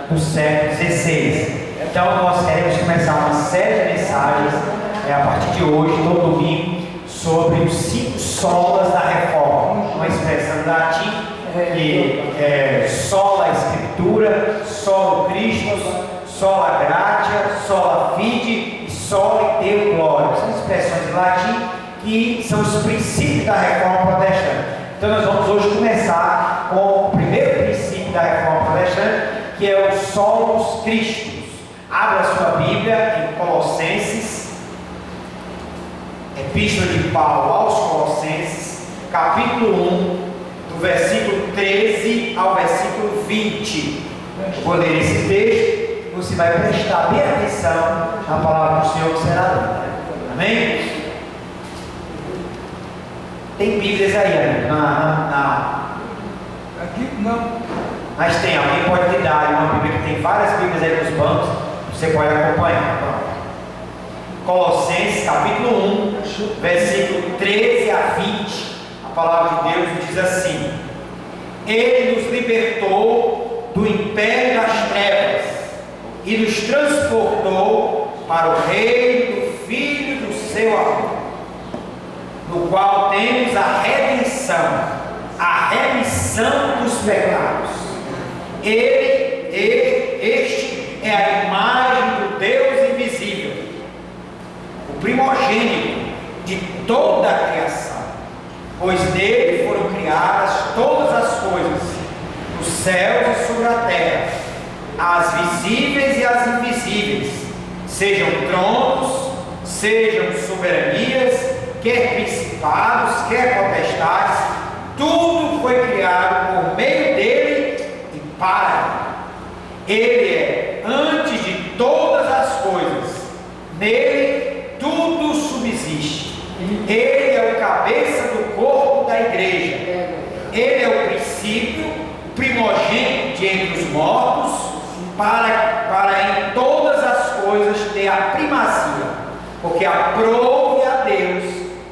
do século XVI. Então nós queremos começar uma série de mensagens a partir de hoje, todo domingo, sobre os 5 solas da reforma, uma expressão em latim que é sola Escritura, solo Christus, sola gratia, sola fide e sola Deo glória. São expressões em latim que são os princípios da reforma protestante. Então nós vamos hoje começar com o primeiro princípio da reforma protestante, que é o solos Christus. Abra sua Bíblia em Colossenses, Epístola de Paulo aos Colossenses, capítulo 1, do versículo 13 ao versículo 20. Eu vou ler esse texto e você vai prestar bem atenção na palavra do Senhor que será lida. Amém? Tem Bíblias aí, Aqui não. Mas tem, alguém pode te dar uma Bíblia que tem várias Bíblias aí nos bancos, você pode acompanhar. Colossenses capítulo 1, versículo 13 a 20. A palavra de Deus diz assim: Ele nos libertou do império das trevas e nos transportou para o reino do Filho do seu amor, no qual temos a redenção, a remissão dos pecados. Este é a imagem do Deus invisível, o primogênito de toda a criação, pois dele foram criadas todas as coisas, nos céus e sobre a terra, as visíveis e as invisíveis, sejam tronos, sejam soberanias, quer principados, quer potestades, tudo foi criado por meio dele e para ele. Ele é antes de todas as coisas, nele tudo subsiste. Ele é o cabeça do corpo da igreja. Ele é o princípio, o primogênito de entre os mortos, para em todas as coisas ter a primazia, porque aprouve a Deus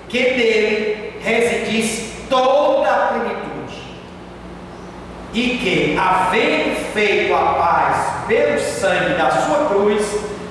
que dele residisse toda a plenitude, e que, havendo feito a paz pelo sangue da sua cruz,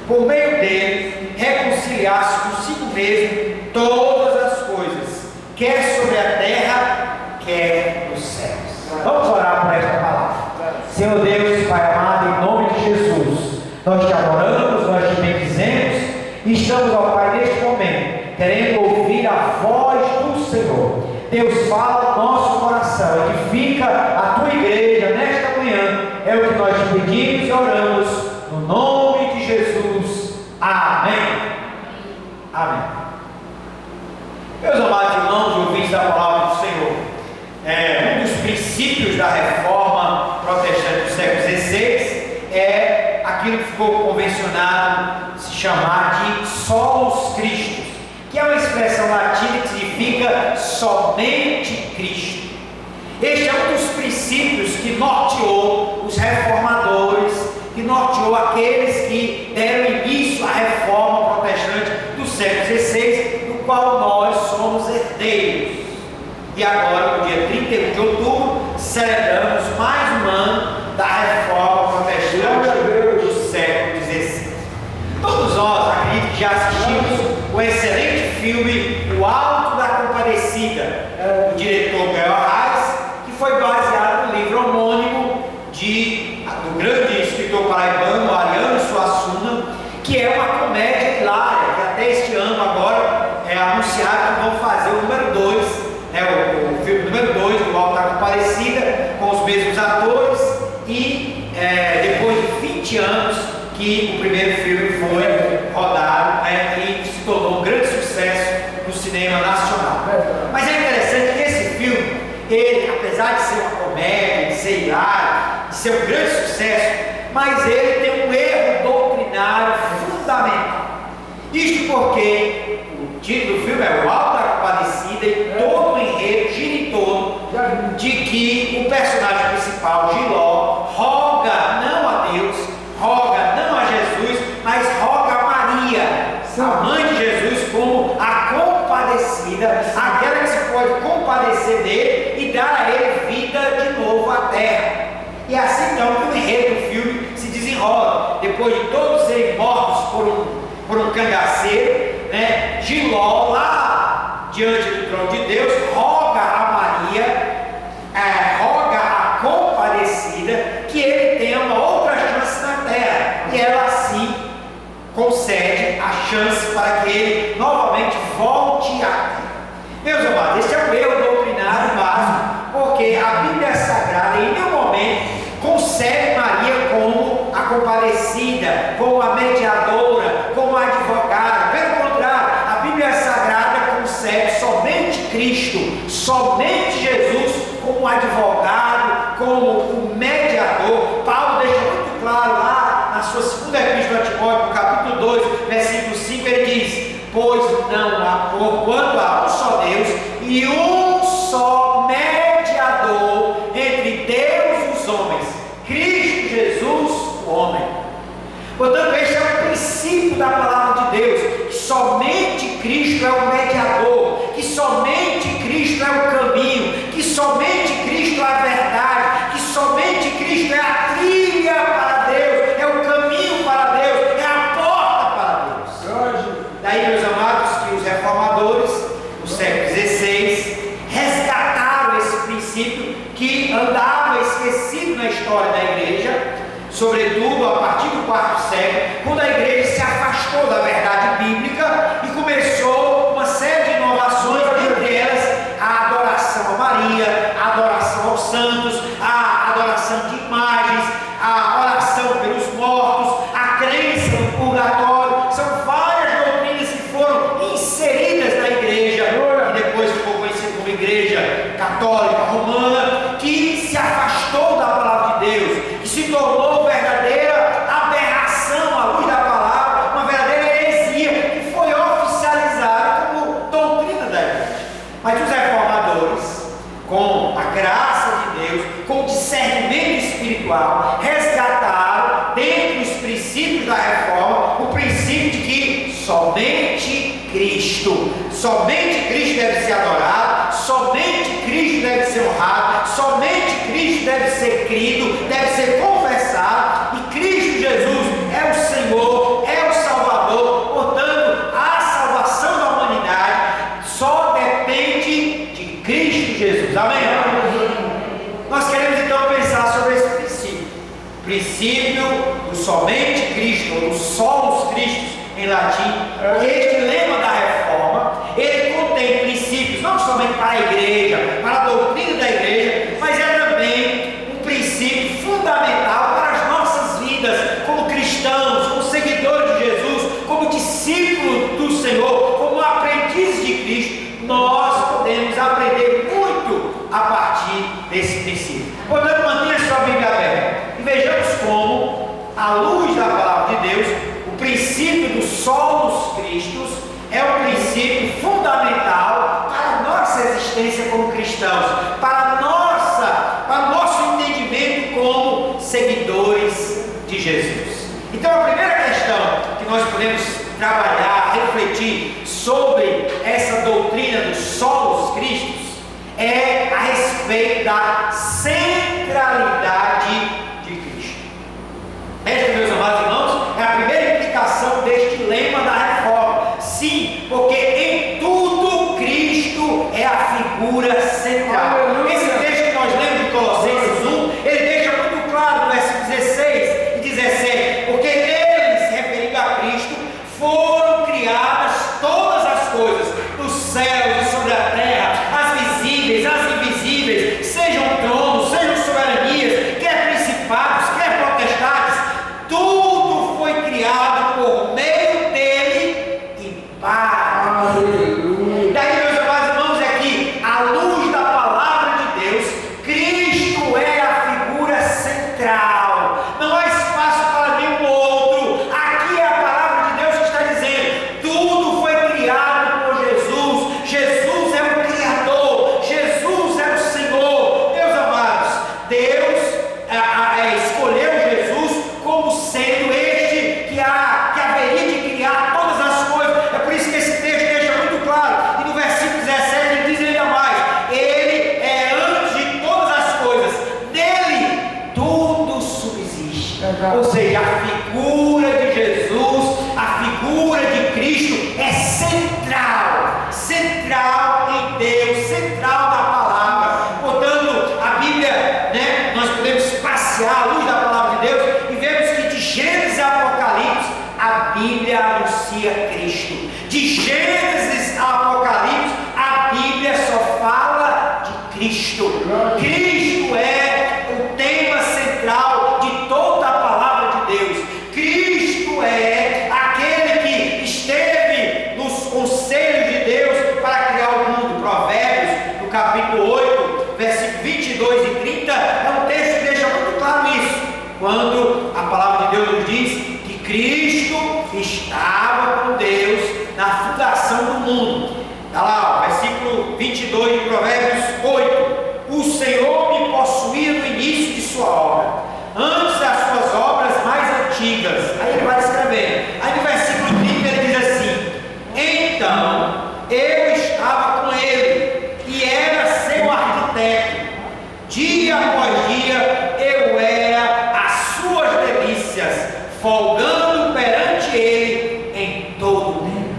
por meio dele reconciliasse consigo mesmo todas as coisas, quer sobre a terra, quer nos céus. Vamos orar por esta palavra. Senhor Deus, Pai amado, em nome de Jesus, nós te adoramos, nós te bendizemos e estamos, ó Pai, neste momento querendo ouvir a voz do Senhor. Deus, fala no nosso coração, edifica a tua igreja nesta manhã, é o que nós te pedimos e oramos, no nome de Jesus, amém. Amém. Meus amados irmãos e ouvintes da palavra do Senhor, um dos princípios da reforma protestante do século XVI é aquilo que ficou convencionado se chamar de solos Christus, que é uma expressão latina que significa somente Cristo. Este é um dos princípios que norteou os reformadores, que norteou aqueles que deram início à reforma protestante do século XVI, do qual nós somos herdeiros. E agora, no dia 31 de outubro, celebramos mais um ano da reforma protestante do século XVI. Todos nós, acredito que já assistimos o excelente filme O Alto da Compadecida, do diretor Gael Arraes, que foi baseado no livro homônimo do grande escritor paraibano Ariano Suassuna, que é uma comédia hilária, que até este ano agora anunciaram que vão fazer o número 2, o filme número 2 do Alto da Compadecida, com os mesmos atores, e depois de 20 anos que o primeiro filme foi rodado, e se tornou um grande sucesso no cinema nacional. Mas é interessante que esse filme, ele, apesar de ser uma comédia, de ser hilário, de ser um grande sucesso, mas ele tem um erro doutrinário fundamental. Isto porque o título do filme é O Alto da Compadecida e todo o enredo gira em torno de que o personagem principal, Giló, roga não a Deus, roga não a Jesus, mas roga a Maria, a mãe de Jesus, como a compadecida, aquela que se pode compadecer dele e dar a ele vida de novo à terra. E assim então que o enredo do filme se depois de todos serem mortos por um cangaceiro, né, Giló, lá diante do trono de Deus, roga a Maria, roga a Comparecida que ele tenha uma outra chance na terra, e ela assim concede a chance para que ele novamente volte à terra. Meus amados, esse é um erro doutrinário básico, porque a Bíblia Sagrada em nenhum momento concebe Maria como a comparecida, como a mediadora, como a advogada. Pelo contrário, a Bíblia Sagrada concebe somente Cristo, somente Jesus como advogado, como o mediador. Paulo deixa muito claro lá na sua segunda epístola a Timóteo, no capítulo 2, versículo 5, ele diz: pois não há, porquanto há um só Deus e um só mediador entre Deus e os homens, Cristo Jesus, o homem. Portanto, este é o princípio da palavra de Deus, que somente Cristo é o mediador, que somente Cristo é o caminho, que somente Cristo é a verdade, que somente Cristo é a trilha para Deus, é o caminho para Deus, é a porta para Deus. Daí, meus amados, que os reformadores do século XVI resgataram esse princípio que andava esquecido na história da igreja, sobretudo a partir do quarto século, quando a igreja se afastou da verdade bíblica e começou uma série de inovações, entre elas a adoração a Maria, a adoração aos santos, a adoração de imagens, a oração pelos mortos, a crença no purgatório. São várias doutrinas que foram inseridas na igreja, e depois ficou conhecida como Igreja Católica Romana, que se afastou da palavra de Deus, que se tornou verdadeira aberração à luz da palavra, uma verdadeira heresia que foi oficializada como doutrina da igreja. Mas os reformadores, com a graça de Deus, com o discernimento espiritual, resgataram dentro dos princípios da reforma o princípio de que somente Cristo deve ser adorado, somente Cristo deve ser honrado, somente Cristo deve ser crido, deve ser confessado, e Cristo Jesus é o Senhor, é o Salvador. Portanto, a salvação da humanidade só depende de Cristo Jesus. Amém? Nós queremos então pensar sobre esse princípio do somente Cristo, ou do solus Christus em latim. Este lema da reforma, ele contém princípios não somente para a igreja, para a doutrina da igreja, mas é também um princípio fundamental para as nossas vidas como cristãos, como seguidores de Jesus, como discípulos do Senhor, como aprendizes de Cristo. Nós podemos aprender muito a partir desse princípio. Portanto, mantenha sua Bíblia aberta e vejamos como, à luz da palavra de Deus, o princípio do solus Christus é um princípio fundamental para a nossa existência como cristãos, para o nosso entendimento como seguidores de Jesus. Então, a primeira questão que nós podemos trabalhar, refletir sobre essa doutrina do solus Christus é a respeito da centralidade de Cristo. Esta, meus amados irmãos, é a primeira implicação deste lema da reforma. Sim, porque em tudo Cristo é a figura central. Esse texto que nós lemos de Colossenses 1, ele deixa muito claro no versículo 16 e 17, porque nele, se referindo a Cristo, foram criadas todas as coisas, dos céus e sobre a terra, as visíveis, as invisíveis, sejam tronos, sejam soberanias, quer principados, quer potestades, tudo foi criado por meio dele e para. Aleluia. Daí, meus amados irmãos, é que, à luz da palavra de Deus, Cristo é a figura central. Não há espaço para nenhum outro. Aqui é a palavra de Deus que está dizendo: tudo foi criado por Jesus. Jesus é o Criador. Jesus é o Senhor. Meus amados, Deus escolheu Jesus como sendo este que haveria de criar todas as coisas. É por isso que esse texto deixa muito claro. E no versículo 17 ele diz ainda mais: ele é antes de todas as coisas, nele tudo subsiste. Ou seja, a figura de Jesus, a figura de Cristo é central, central em Deus, central na palavra. Portanto, a Bíblia, nós podemos passear à luz da palavra de Deus e vemos que de Gênesis a Apocalipse, a Bíblia anuncia Cristo. De Gênesis a Apocalipse, a Bíblia só fala de Cristo. Cristo é o tema central de toda a palavra de Deus. Cristo é aquele que esteve nos conselhos de Deus para criar o mundo. Provérbios, no capítulo 8, versículos 22 e 30, é um texto que deixa muito claro isso, quando a palavra de Deus nos diz que Cristo estava com Deus na fundação do mundo. Está lá, o versículo 22 de Provérbios 8. O Senhor me possuía no início de sua obra, antes das suas obras mais antigas. Aí ele vai escrevendo. Aí no versículo 30 ele diz assim: então eu estava com ele e era seu arquiteto. Dia após dia eu era as suas delícias, folgando perante ele em todo o tempo.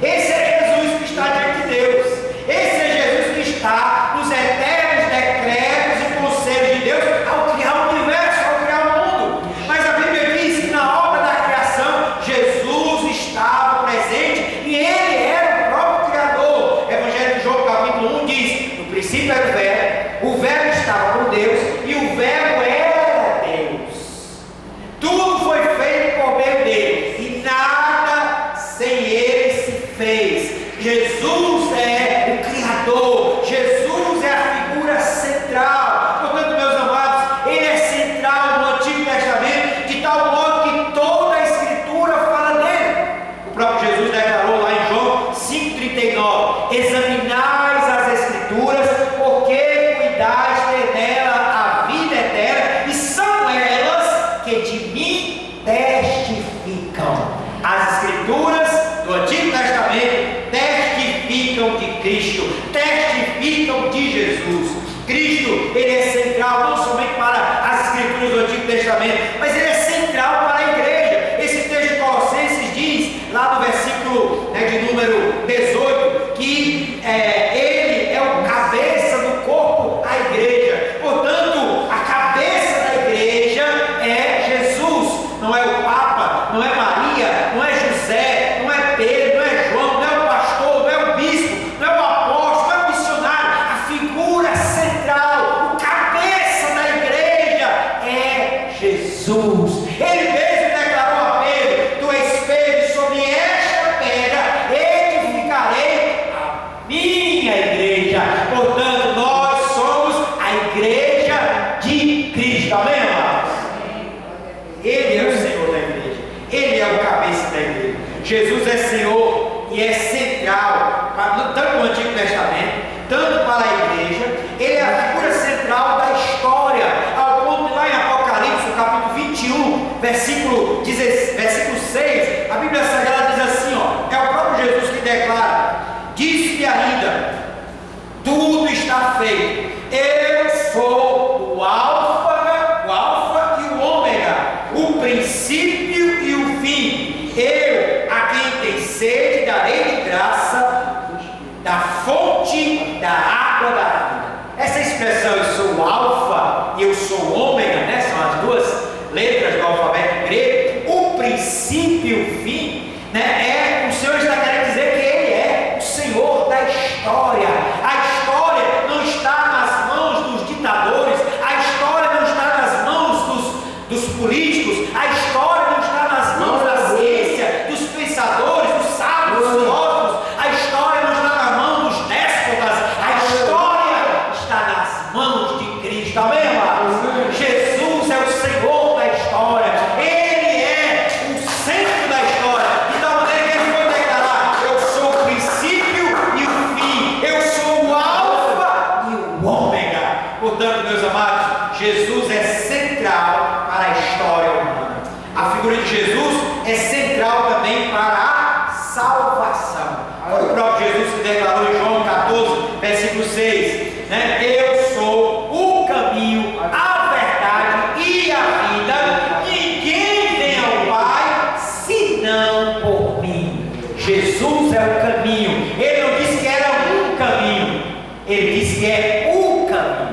Esse é Jesus que está diante de Deus. Esse é Jesus que está nos eternos decretos e conselhos de Deus ao criar o universo, ao criar o mundo. Mas a Bíblia diz que na obra da criação Jesus estava presente e ele era o próprio Criador. O Evangelho de João capítulo 1 diz: no princípio era o Verbo estava com Deus e o Verbo era Deus. Tudo foi feito por meio dele e nada sem ele se fez. Jesus é o Criador, Jesus é a figura central. Portanto, meus amados, ele é central no Antigo Testamento, de tal modo que toda a Escritura fala dele. O próprio Jesus declarou lá em João 5,39: examinais as Escrituras, porque cuidais ter nela a vida eterna, e são elas que de mim testificam. As Escrituras do Antigo Testamento testificam de Cristo, testificam de Jesus. Cristo, ele é central não somente para as Escrituras do Antigo Testamento, mas ele é central para a igreja. Esse texto de Colossenses diz, lá no versículo de número 18, que ele é o cabeça do corpo, a igreja. Portanto, a cabeça da igreja é Jesus, não é o Papa, não é Maria, não é José, não é Pedro, não é João, não é o pastor, não é o bispo, não é o apóstolo, não é o missionário. A figura central, o cabeça da igreja é Jesus. Ele mesmo declarou a Pedro: tu és Pedro, sobre esta pedra edificarei a minha igreja. Portanto, nós somos a igreja de Cristo. Amém, amados? Ele é o Senhor da igreja, ele é o cabeça da igreja. Jesus é Senhor e é central, tanto no Antigo Testamento, tanto para a igreja. Ele é a figura central da história, ao ponto de lá em Apocalipse, no capítulo 21, versículo 6, a Bíblia Sagrada diz assim, é o próprio Jesus que declara: disse-lhe ainda, tudo está feito, eu sou o Alfa e o Ômega, o princípio e o fim. Eu, a quem tem sede, darei de graça da fonte da água da vida. Essa expressão, eu sou o Alfa e eu sou o Ômega, são as duas letras do alfabeto grego. O princípio e o fim, o Senhor está querendo dizer que ele é o Senhor da história. A história não está nas mãos dos ditadores, a história não está nas mãos dos políticos, a história não está nas mãos da ciência, dos pensadores, dos sábios, dos filósofos, a história não está nas mãos dos déspotas, a história está nas mãos de Cristo. Amém, amados? Jesus é o Senhor da história, ele é o centro da história, de tal maneira que ele foi declarar: eu sou o princípio e o fim, eu sou o Alfa e o Ômega. Portanto, meus amados, Jesus é central para a história humana. A figura de Jesus é o caminho. Ele não disse que era um caminho, ele disse que é o caminho.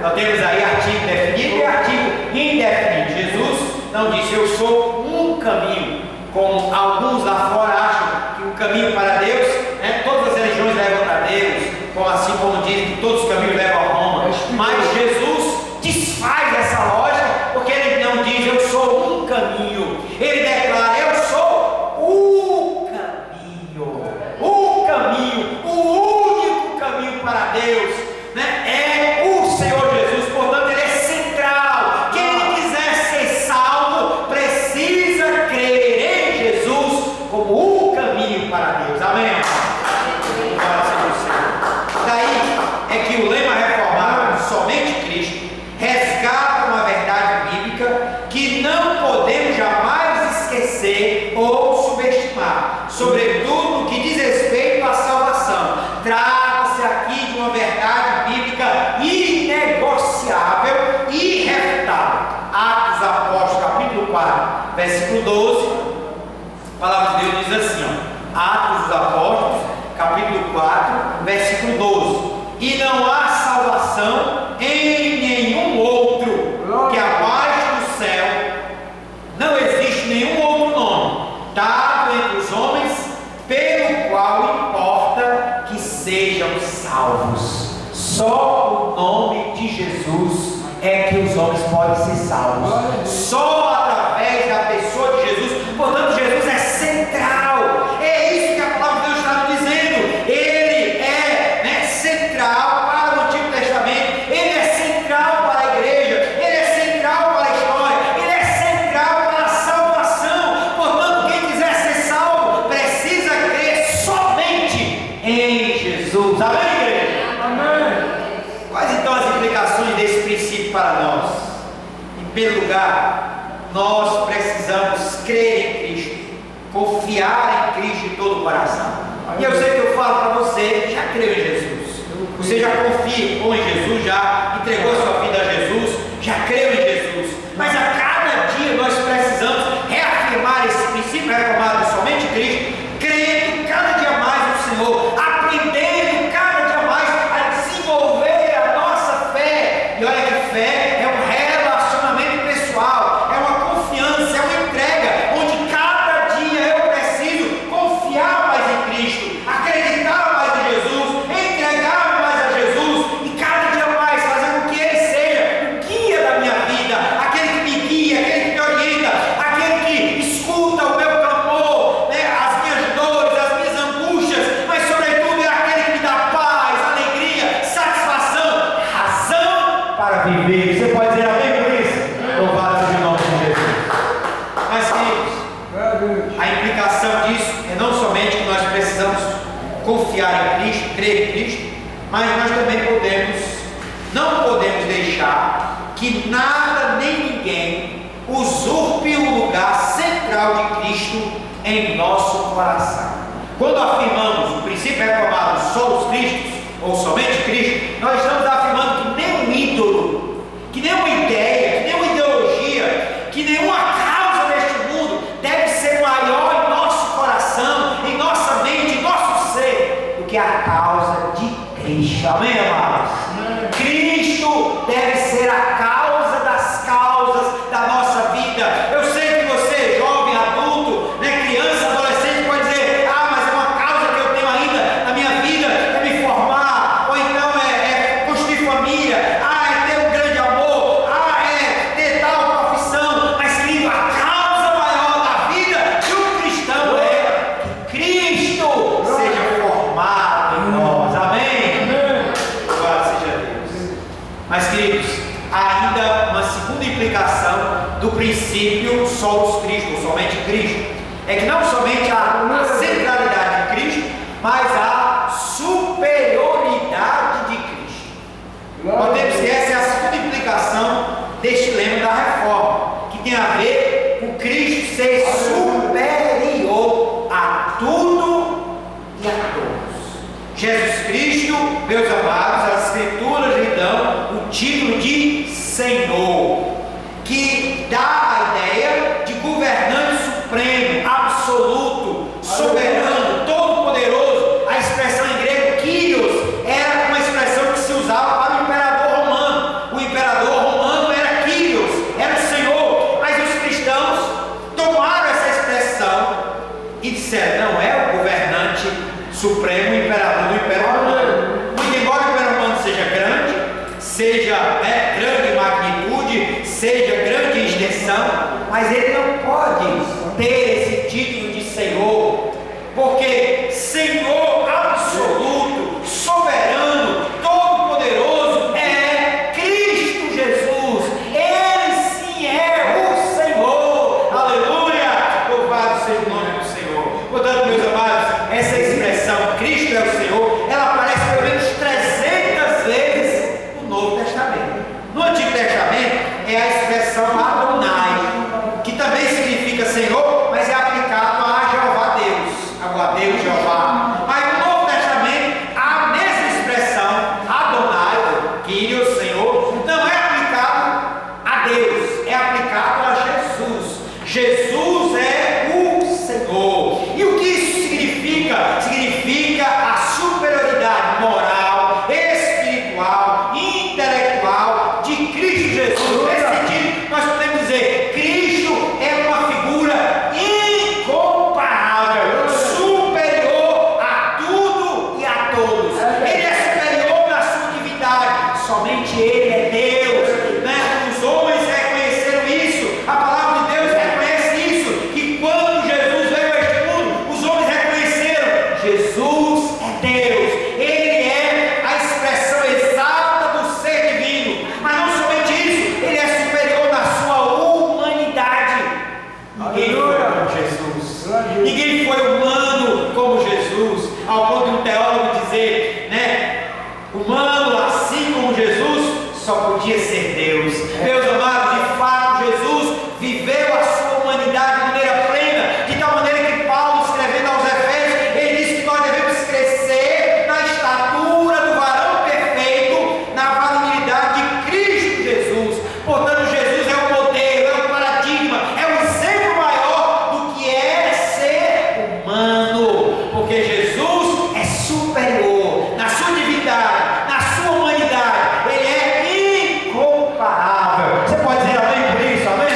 Nós temos aí artigo definido e artigo indefinido. Jesus não disse eu sou um caminho, como alguns lá fora acham que o caminho para Deus, todas as religiões levam para Deus, assim como dizem que todos os caminhos levam a Roma. Mas Jesus desfaz essa lógica, porque ele não diz eu sou um caminho, ele declara eu sou o caminho, o único caminho para Deus, é o Senhor Jesus. Portanto, ele é central. Quem quiser ser salvo precisa crer em Jesus como o caminho para Deus. Amém? Daí é que o lema reformado, somente Cristo, resgata uma verdade bíblica que não podemos jamais esquecer ou subestimar, sobretudo no que diz respeito à salvação. Trata-se aqui de uma verdade bíblica inegociável e irrefutável. Atos dos Apóstolos, capítulo 4, versículo 12, a palavra de Deus diz assim, Atos dos Apóstolos, capítulo 4, versículo 12: e não há salvação em nenhum outro, que abaixo do céu não existe nenhum outro nome dado entre os homens pelo qual importa que sejam salvos. Só o nome de Jesus é que os homens podem ser salvos, só através da pessoa de Jesus. Portanto, Jesus é central. É isso que a palavra de Deus está dizendo. Ele é central para o Antigo Testamento, ele é central para a igreja, ele é central para a história, ele é central para a salvação. Portanto, quem quiser ser salvo precisa crer somente em Jesus. Amém, igreja? Amém. Quais então as implicações desse princípio para nós? Em primeiro lugar, nós precisamos crer em Cristo, confiar em Cristo de todo o coração. E eu sei que eu falo para você, já creu em Jesus, você já confiou em Jesus, já entregou a sua vida a Jesus, já creu em Jesus, mas a cada dia nós precisamos reafirmar esse princípio reformado somente em Cristo, crendo cada dia mais no Senhor, aprendendo cada dia mais a desenvolver a nossa fé. E olha que fé é um relacionamento pessoal, é uma confiança, é uma entrega, onde cada dia eu preciso confiar mais em Cristo, acreditar mais em Jesus, entregar mais a Jesus, e cada dia mais fazer com que Ele seja o guia da minha vida, aquele que me guia, aquele que me orienta, aquele que escuta o meu clamor, as minhas dores, as minhas angústias, mas sobretudo é aquele que me dá paz, alegria, satisfação, razão para viver. Você pode dizer amém por isso? Louvado seja o nome de Jesus. Mas, queridos, a implicação disso é não somente que nós precisamos confiar em Cristo, crer em Cristo, mas nós também não podemos deixar que nada nem ninguém usurpe o lugar central de Cristo em nosso coração. Quando afirmamos o princípio reformado só os Cristos, ou somente Cristo, nós estamos afirmando que nenhum ídolo, que nenhuma ideia, que nenhuma ideologia, que nenhuma causa deste mundo deve ser maior em nosso coração, em nossa mente, em nosso ser, do que a causa de Cristo. Amém, amados? Cristo deve ser a causa das causas da nossa vida. Eu sei que você, jovem, adulto, criança, adolescente, pode dizer: mas é uma causa que eu tenho ainda na minha vida, é me formar, ou então é construir família, é ter um grande amor, é ter tal profissão. Mas, querido, a causa maior da vida de um cristão é que Cristo seja formado em nós. Amém? Glória seja a Deus. Mas, queridos, há ainda uma segunda implicação do princípio só os Cristo, ou somente Cristo, é que não somente há a centralidade de Cristo, mas a superioridade de Cristo. Podemos dizer que essa é a segunda implicação deste lema da reforma, que tem a ver com Cristo ser superior a tudo e a todos. Jesus Cristo, meus amados, as Escrituras lhe dão o título de Senhor, que dá a ideia de governante supremo, absoluto, soberano, todo-poderoso. supremo imperador do Império Romano. Muito embora o Império Romano seja grande, seja grande em magnitude, seja grande em extensão, mas ele não pode ter esse título de Senhor, porque Senhor absoluto, soberano, todo-poderoso é Cristo Jesus. Ele sim é o Senhor. Aleluia! Louvado seja o nome do Senhor. Portanto, meus amados, essa expressão Cristo é o Senhor, ela aparece pelo menos 300 vezes no Novo Testamento. No Antigo Testamento é a expressão Adonai, que também significa Senhor, mas é aplicado a Jeová Deus, a Deus Jeová. Mas no Novo Testamento a mesma expressão Adonai, Kyrios, Senhor, não é aplicado a Deus, é aplicado a Jesus. Jesus é o Senhor. E o que isso significa? Significa a superioridade moral, espiritual, intelectual de Cristo Jesus. Nesse sentido, nós podemos dizer: Cristo é uma figura incomparável, superior a tudo e a todos. Ele é superior na sua divindade, somente Ele é Deus, né? Os homens reconheceram isso, a palavra de Deus reconhece isso, que quando Jesus veio a este mundo, os homens reconheceram: Jesus é Deus, Ele é a expressão exata do ser divino. Mas não somente isso, Ele é superior na sua humanidade. Ninguém foi como Jesus, ninguém foi humano como Jesus, ao ponto de um teólogo dizer, né, humano assim como Jesus só podia ser Deus. Meus amados, de fato Jesus viveu a sua humanidade de maneira plena, de tal maneira que Paulo, escrevendo aos Efésios, ele diz que nós devemos crescer na estatura do varão perfeito, na varonilidade de Cristo Jesus. Portanto, Jesus é o modelo, é o paradigma, é o exemplo maior do que é ser humano, porque Jesus é superior na sua divindade, na sua humanidade. Ele é incomparável. Você pode dizer amém por isso? Amém?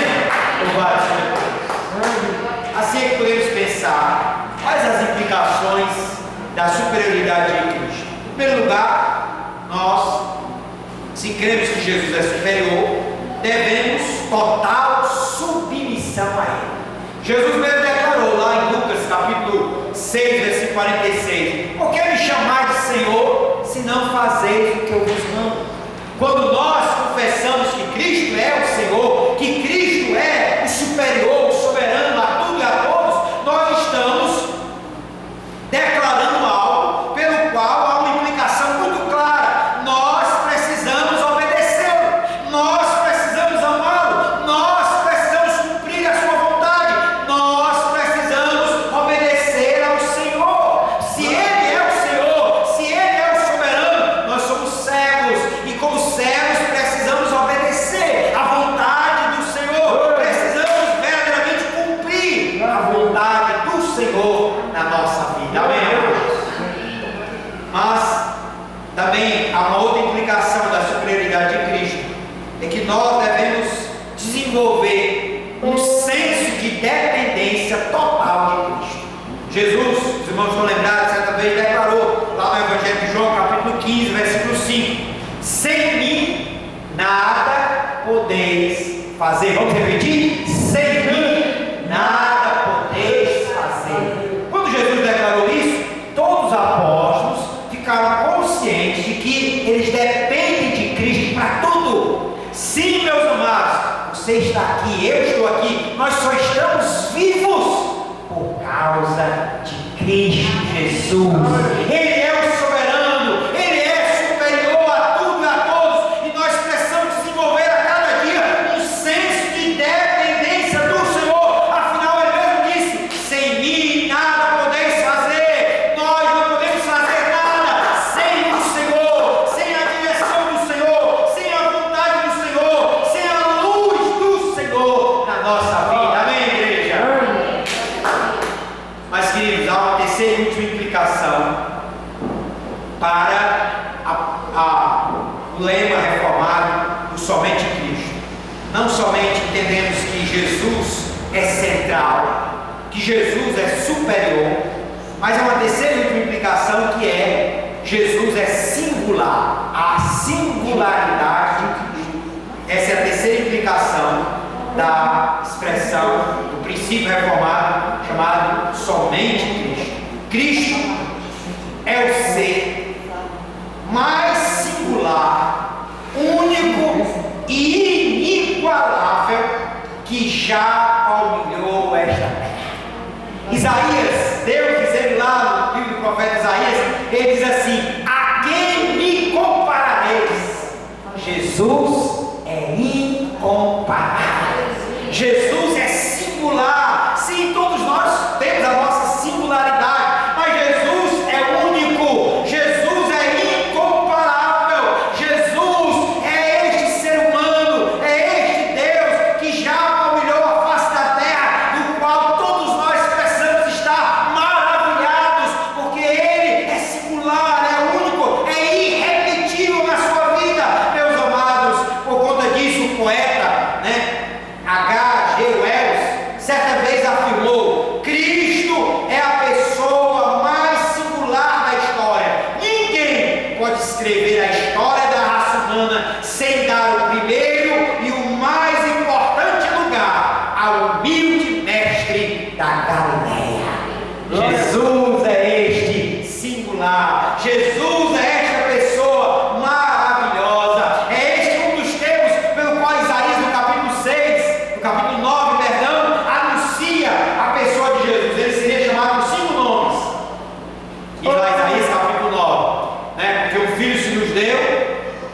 Louvado seja Deus. Assim é que podemos pensar quais as implicações da superioridade de Cristo. Em primeiro lugar, nós, se cremos que Jesus é superior, devemos total submissão a Ele. Jesus mesmo declarou lá em Lucas capítulo 6, versículo 46: por que me chamais de Senhor, se não fazeis o que eu vos mando? Quando nós confessamos que Cristo é o Senhor, que Cristo é o superior, o soberano a tudo e a todos, nós estamos declarando algo pelo qual há uma implicação muito clara. Nós precisamos obedecê-lo, nós precisamos amá-lo, nós precisamos cumprir a sua vontade, nós precisamos obedecer ao Senhor. Se Ele é o Senhor, se Ele é o soberano, nós somos servos, e como servos precisamos obedecer à vontade do Senhor, precisamos verdadeiramente cumprir a vontade do Senhor na nossa vida. Amém? Mas também há uma outra implicação da superioridade de Cristo, é que nós devemos desenvolver um senso de dependência total de Cristo. Jesus, os irmãos vão lembrar, certa vez declarou lá no Evangelho de João, capítulo 15, versículo 5: sem mim nada podeis fazer. Vamos repetir? Sem mim nada podeis fazer. Quando Jesus declarou isso, todos os apóstolos ficaram conscientes de que eles dependem de Cristo para tudo. Sim, meus amados, você está aqui, eu estou aqui, nós só estamos vivos por causa de Cristo Jesus. Ele é o soberano, Ele é superior a tudo e a todos, e nós precisamos desenvolver a cada dia um senso de dependência do Senhor. Afinal, Ele mesmo disse: sem mim nada podeis fazer. Nós não podemos fazer nada sem o Senhor, sem a direção do Senhor, sem a vontade do Senhor, sem a luz do Senhor na nossa vida. Amém, igreja? Mas, queridos, há uma terceira e última implicação para o lema reformado do somente Cristo. Não somente entendemos que Jesus é central, que Jesus é superior, Mas é uma terceira e última implicação, que é: Jesus é singular, a singularidade de Cristo. Essa é a terceira implicação da expressão do princípio reformado chamado somente Cristo. Cristo é o ser mais singular, único e inigualável que já palmilhou esta terra. Isaías, Deus dizendo lá no livro do profeta Isaías, ele diz assim: a quem me comparareis? Jesus é incomparável. Jesus é singular. Sim, todos nós temos a nossa singularidade, mas Jesus é único. Jesus é incomparável. Jesus é este ser humano, é este Deus que já palmilhou a face da terra, do qual todos nós precisamos estar maravilhados, porque Ele é singular, é único, é irrepetível na sua vida, meus amados. Por conta disso, o poeta, H.G. Wells, certa vez afirmou: Cristo é a pessoa mais singular da história. Ninguém pode escrever a história da raça humana sem dar o primeiro e o mais importante lugar ao humilde mestre da Galileia. Jesus é este singular. Jesus é esta pessoa maravilhosa. É este um dos termos pelo qual Isaías, no capítulo 9, anuncia a pessoa de Jesus. Ele seria chamado por 5 nomes. E lá Isaías capítulo 9, porque um filho se nos deu,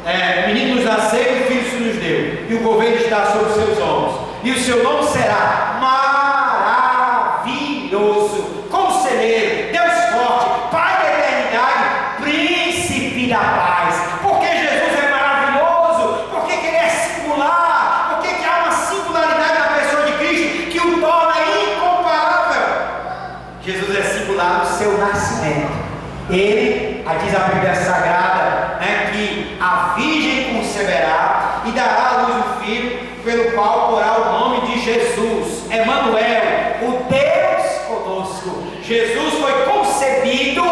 um menino nos nasceu e um filho se nos deu, e o governo está sobre os seus ombros, e o seu nome será Maravilhoso, Conselheiro, Deus Forte, Pai da eternidade, Príncipe da paz. Porque Jesus é maravilhoso, porque Ele é singular, porque que há uma singularidade na pessoa de Cristo que o torna incomparável. Jesus é singular no seu nascimento. Ele, diz a Bíblia Sagrada, que a Virgem conceberá e dará à luz um filho, pelo qual porá o nome de Jesus, Emanuel, o Deus conosco. Jesus foi concebido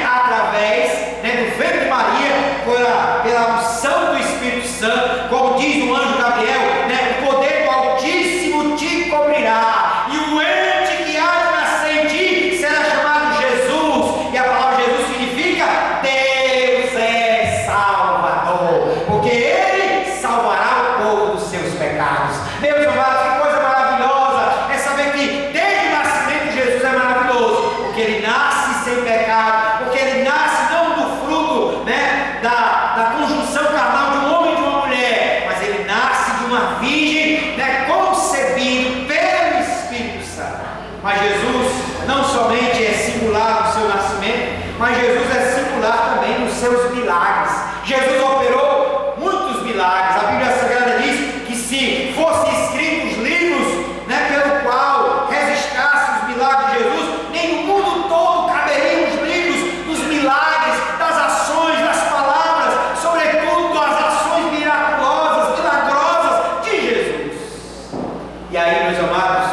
através do ventre de Maria, pela unção do Espírito Santo, como diz o anjo Gabriel, o poder do Altíssimo te cobrirá, e o ente que há de nascer em ti será chamado Jesus. E a palavra Jesus significa Deus é Salvador, porque Ele salvará o povo dos seus pecados. Meus amados, que coisa maravilhosa é saber que desde o nascimento Jesus é maravilhoso, porque Ele nasce sem pecado, porque Ele nasce não do fruto da conjunção carnal de um homem e de uma mulher, mas Ele nasce de uma virgem, concebido pelo Espírito Santo. Mas Jesus não somente é singular no seu nascimento, mas Jesus é singular também nos seus milagres. Jesus operou muitos milagres. A Bíblia Sagrada diz que se fossem escritos livros pelo qual registrasse os milagres de Jesus, nem no mundo todo caberiam os livros dos milagres, das ações, das palavras, sobretudo das ações miraculosas, milagrosas de Jesus. E aí, meus amados,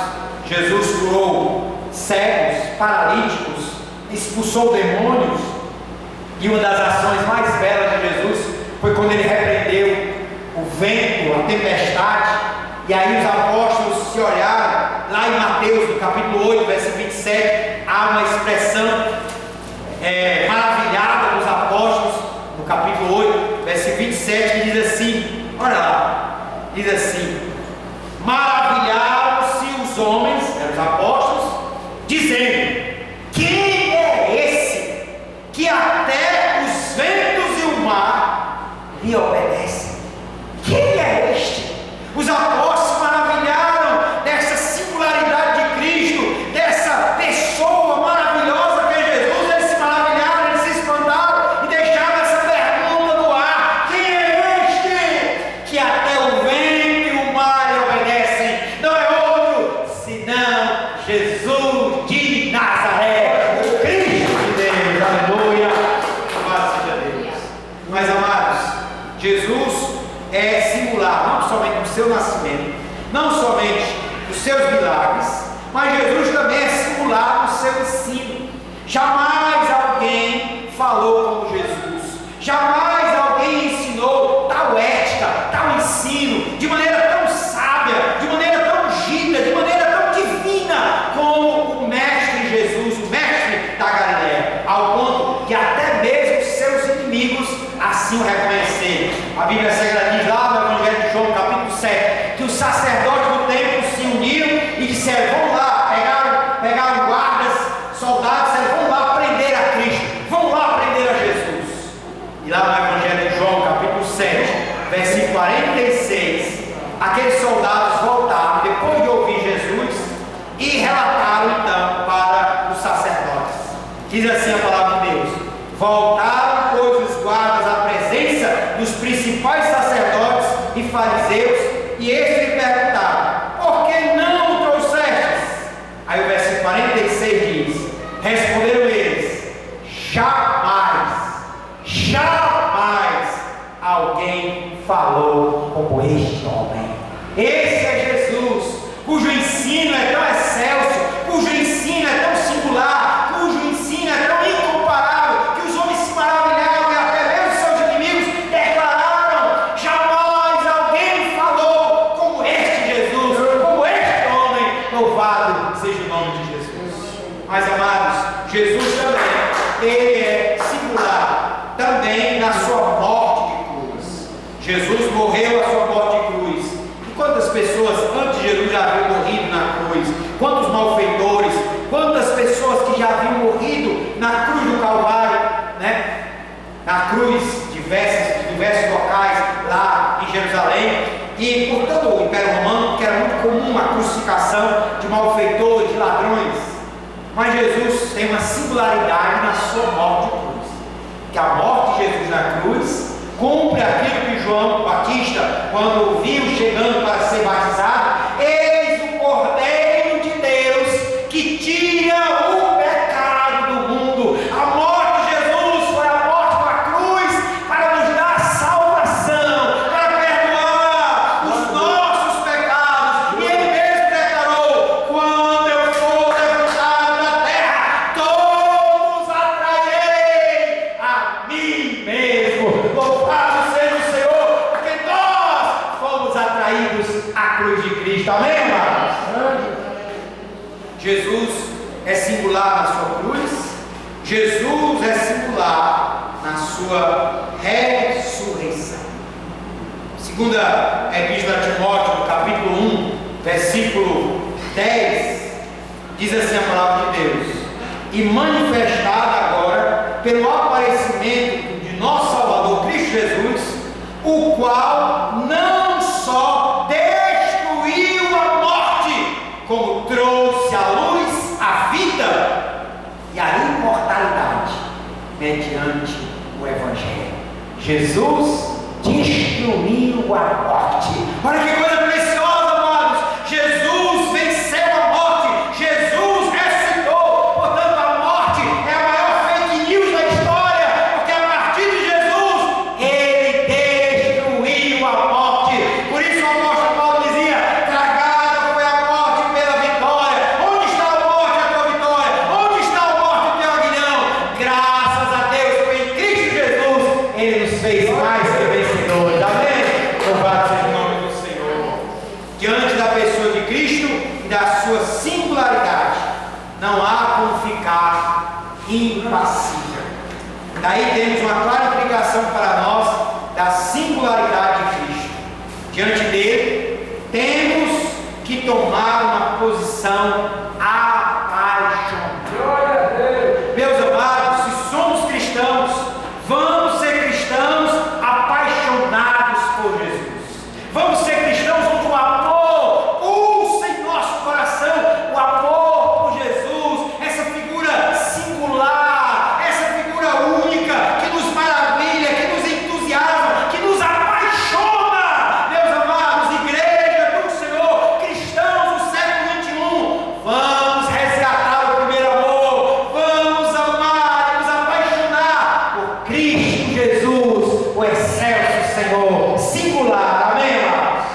Jesus curou cegos, paralíticos, expulsou demônios, e uma das ações mais belas de Jesus foi quando Ele repreendeu o vento, a tempestade. E aí os apóstolos se olharam. Lá em Mateus, no capítulo 8, versículo 27, há uma expressão maravilhada dos apóstolos, no capítulo 8, versículo 27, que diz assim, olha lá, diz assim: maravilharam-se os homens, os apóstolos, dizendo: quem é esse que até os ventos e o mar lhe obedecem? Quem é este? Os apóstolos se maravilharam dessa singularidade de Cristo, dessa pessoa maravilhosa que é Jesus. Eles se maravilharam, eles se espantaram e deixaram essa pergunta no ar: quem é este que até o vento e o mar lhe obedecem? Não é outro senão Jesus de Nazaré, o Cristo de Deus. Aleluia, louvado seja Deus. Mas amados, Jesus é singular, não somente no seu nascimento, não somente nos seus milagres, mas Jesus também é singular no seu ensino. Jamais alguém falou como Jesus. Jamais alguém ensinou tal ética, tal ensino, de maneira tão sábia, de maneira tão ungida, de maneira tão divina, como o Mestre Jesus, o Mestre da Galileia, ao ponto que até mesmo seus inimigos assim o reconheceram. A Bíblia Sagrada diz lá no Evangelho de João, capítulo 7, que os sacerdotes do templo se uniram e disseram: vamos lá, pegaram guardas, soldados, disseram: vamos lá prender a Cristo, vamos lá prender a Jesus. E lá no Evangelho de João, capítulo 7, versículo 46, aqueles soldados voltaram, depois de ouvir Jesus, e relataram então para os sacerdotes. Diz assim a palavra de Deus: voltaram, pois, os guardas à presença dos principais sacerdotes e fariseus, e estes lhe perguntaram: por que não o trouxestes? Aí o versículo 46 diz: responderam eles: jamais alguém falou como este homem. Esse é Jesus, cujo ensino é tão excelso, cujo ensino é tão singular, cujo ensino é tão incomparável, que os homens se maravilharam e até mesmo seus inimigos declararam: jamais alguém falou como este Jesus, como este homem. Louvado seja o nome de Jesus. Mas amados, Jesus também, ele é singular, também na sua morte de cruz. Jesus morreu a sua morte de cruz. E quantas pessoas antes de Jesus já haviam morrido na cruz? Quantos malfeitores, quantas pessoas que já haviam morrido na cruz do Calvário, né? Na cruz, diversos locais lá em Jerusalém, e por todo o Império Romano, que era muito comum a crucificação de malfeitores, de ladrões. Mas Jesus tem uma singularidade na sua morte de cruz, que a morte de Jesus na cruz cumpre aquilo que João Batista, quando viu chegando para ser batizado: eis o Cordeiro de Deus que tira o pecado do mundo. A morte de Jesus foi a morte na cruz para nos dar salvação, para perdoar os nossos pecados. E ele mesmo declarou: quando eu for levantado da terra, todos atrairei a mim mesmo. Louvado seja o Senhor, porque nós fomos atraídos à cruz de Cristo. Amém, amados? Jesus é singular na sua cruz. Jesus é singular na sua ressurreição. Segunda Epístola a Timóteo, no capítulo 1, versículo 10, diz assim a palavra de Deus: e manifestada agora pelo aparecimento de nosso Salvador Cristo Jesus, o qual não só destruiu a morte, como trouxe à luz a vida e a imortalidade mediante o Evangelho. Jesus destruiu a morte. Olha que coisa preciosa, amados. Jesus venceu a morte. Jesus ressuscitou. Portanto, a morte é a maior fake news da história, porque a partir de Jesus ele destruiu a morte. Por isso o apóstolo Paulo dizia: tragada foi a morte pela vitória. Onde está a morte, a tua vitória? Onde está a morte, o teu aguilhão? Graças a Deus, porque em Cristo Jesus ele nos fez mais que vencedores. Amém? Louvado seja o nome do Senhor. Diante da pessoa de Cristo e da sua singularidade, não há como ficar impassível. Daí temos uma clara implicação para nós da singularidade de Cristo. Diante dele, temos que tomar uma posição apaixonada. Meus amados, se somos cristãos, vamos ser cristãos apaixonados por Jesus. Vamos ser cristãos onde o amor pulsa em nosso coração, o amor por Jesus, essa figura singular, essa figura única, que nos maravilha, que nos entusiasma, que nos apaixona. Meus amados, igreja do Senhor, cristãos do século XXI, vamos resgatar o primeiro amor, vamos amar e nos apaixonar por Cristo Jesus, o excelso Senhor, singular. Amém, amados?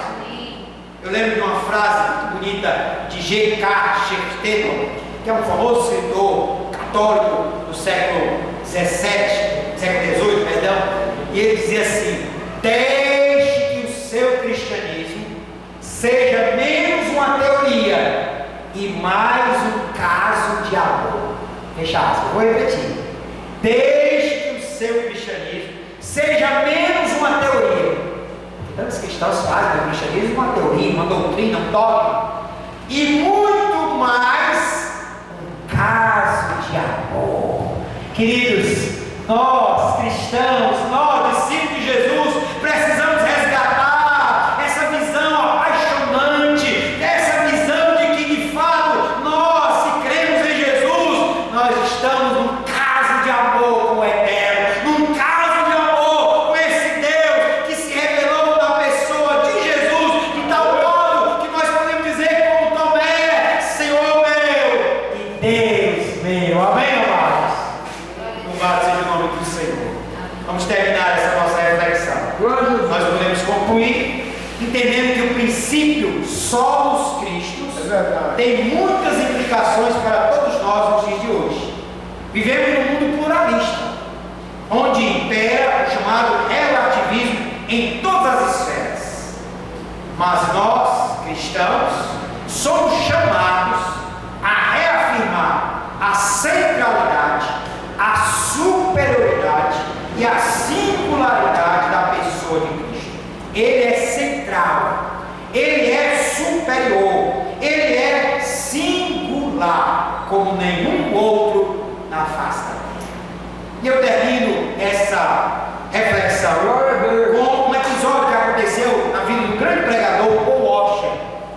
Eu lembro de uma frase muito bonita de G.K. Chesterton, que é um famoso escritor católico do século XVII, perdão, e ele dizia assim: desde que o seu cristianismo seja menos uma teoria e mais um caso de amor. Fecha aspas, vou repetir. Desde que o seu cristianismo seja menos uma teoria. Tantos cristãos fazem do cristianismo uma teoria, uma doutrina, um dogma, e muito mais um caso de amor. Queridos, nós cristãos, nós discípulos de Jesus, precisamos resgatar essa visão apaixonante, essa visão de que de fato nós, se cremos em Jesus, nós estamos num caso de amor com o Eterno, num caso de amor com esse Deus que se revelou na pessoa de Jesus, de tal modo que nós podemos dizer como Tomé: Senhor meu e Deus meu. Amém, amados? Louvado seja o nome do Senhor. Vamos terminar essa nossa reflexão. Nós podemos concluir entendendo que o princípio solos Cristo tem muitas implicações para todos nós nos dias de hoje. Vivemos num mundo pluralista, onde impera o chamado relativismo em todas as esferas. Mas nós, cristãos, somos chamados a reafirmar a centralidade, a superioridade e a singularidade da pessoa de Cristo. Ele é central, ele é superior, ele é singular, como nenhum outro na face da terra. E eu termino essa reflexão com um episódio que aconteceu na vida do grande pregador Paul Washer,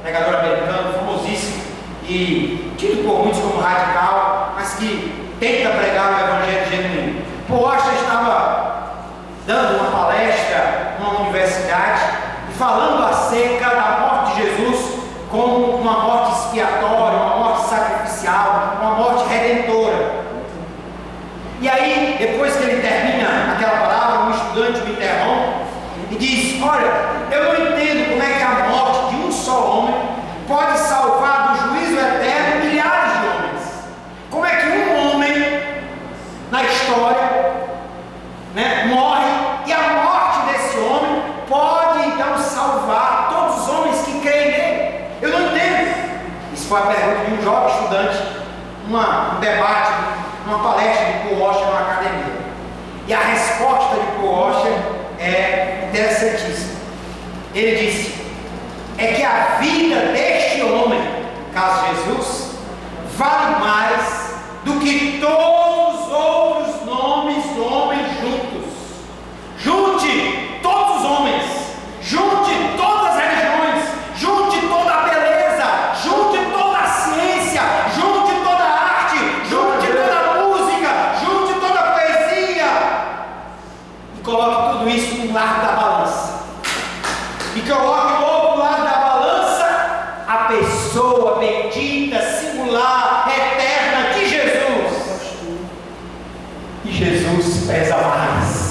pregador americano, famosíssimo e tido por muitos como radical, mas que tenta pregar o evangelho genuíno. Paul Washer estava dando uma palestra numa universidade e falando acerca da morte de Jesus como uma morte expiatória, uma morte sacrificial, uma morte redentora. E aí, depois que ele termina aquela palavra, um estudante o interrompe e diz: olha, eu não entendo como é que a morte de um só homem pode salvar do juízo eterno milhares de homens. Como é que um homem na história, né, morre e a morte desse homem pode então salvar todos os homens que creem nele? Eu não entendo. Isso foi a pergunta de um jovem estudante, um debate, uma palestra de Paul Washer numa academia. E a resposta de Paul Washer é interessantíssima. Ele disse: é que a vida deste homem, no caso Jesus, vale mais do que todos os outros nomes de homens juntos. Junte todos os homens, junte todas as religiões, junte toda a beleza, junte toda a ciência, junte toda a arte, junte toda a música, junte toda a poesia e coloque tudo isso no lado da balança. E coloque do outro lado da balança a pessoa bendita, singular, eterna de Jesus. E Jesus pesa mais.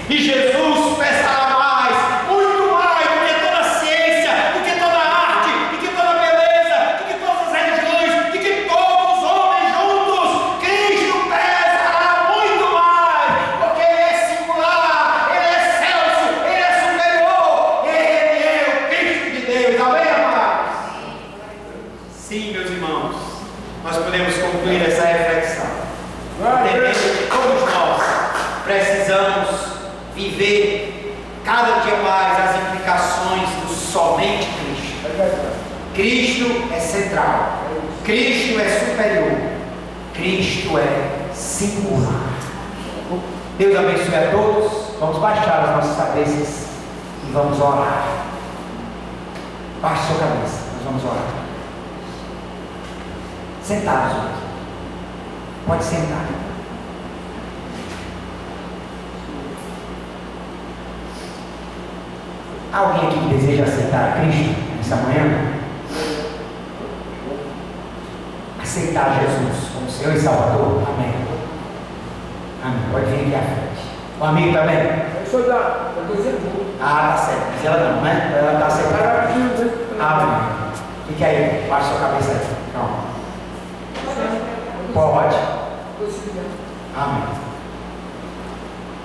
E Jesus pesará mais, muito mais do que toda a ciência, do que toda a arte, do que toda a beleza, do que todas as religiões, do que todos os homens juntos. Cristo pesará muito mais, porque Ele é singular, Ele é excelso, Ele é superior, Ele é o Cristo de Deus. Amém, amados? Sim, meus irmãos, nós podemos concluir essa reflexão, entendendo que todos nós precisamos viver cada dia mais as implicações do somente Cristo. Cristo é central, Cristo é superior, Cristo é singular. Deus abençoe a todos. Vamos baixar as nossas cabeças e vamos orar. Baixe sua cabeça, nós vamos orar. Sentados aqui. Pode sentar. Alguém aqui que deseja aceitar a Cristo nessa manhã? Aceitar Jesus como Senhor e Salvador? Amém. Amém. Pode vir aqui à frente. O amigo também? Ah, tá certo. Mas ela não, né? Ela está aceitada. Amém. Fique aí. Baixa sua cabeça aí. Não. Pode. Amém.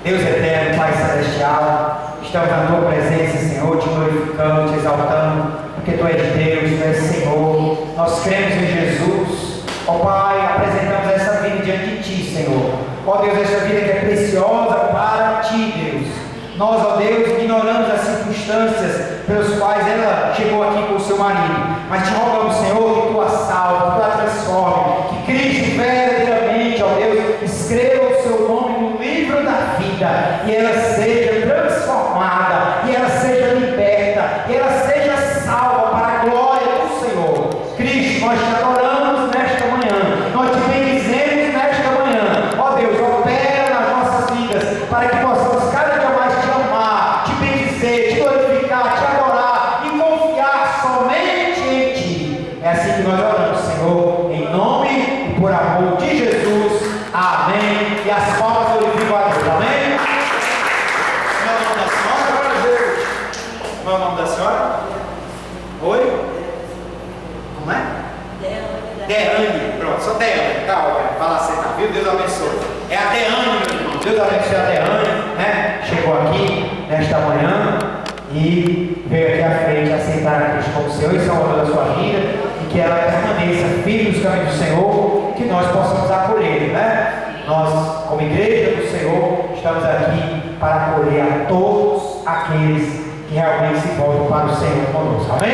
Deus eterno, Pai celestial, estamos na Tua presença, Senhor, te glorificando, te exaltando, porque Tu és Deus, Tu és Senhor. Nós cremos em Jesus. Ó Pai, apresentamos essa vida diante de Ti, Senhor. Ó Deus, essa vida que é preciosa para Ti, Deus. Nós, ó Deus, ignoramos as circunstâncias pelas quais ela chegou aqui com o seu marido, mas te rogamos, Senhor, que Tu a salve, que Tu a transforme, que Cristo verdadeiramente, ó Deus, escreva o seu nome no livro da vida, e ela seja transformada, e ela seja liberta, e ela seja salva para a glória do Senhor. Cristo, nós te adoramos nesta manhã, nós te bendizemos nesta manhã. Ó Deus, opera nas nossas vidas, para que possamos cada dia mais te amar, te bendizer, te glorificar, te adorar e confiar somente em Ti. É assim que nós oramos, Senhor, em nome e por amor de Jesus. Amém. E as palmas glorificam a Deus. Amém. Qual é o nome da senhora? Qual é o nome da senhora? Oi? Como é? Deane. Pronto, só Deane. Calma, fala assim, tá? Viu? Deus abençoe. É a Deane, meu irmão. Deus abençoe a Deane, né? Chegou aqui nesta manhã e veio aqui à frente aceitar a Cristo como Senhor e Salvador da sua vida, e que ela permaneça firme nos caminhos do Senhor, e que nós possamos acolher, né? Nós, como igreja do Senhor, estamos aqui para acolher a todos aqueles que realmente se voltam para o Senhor conosco. Amém?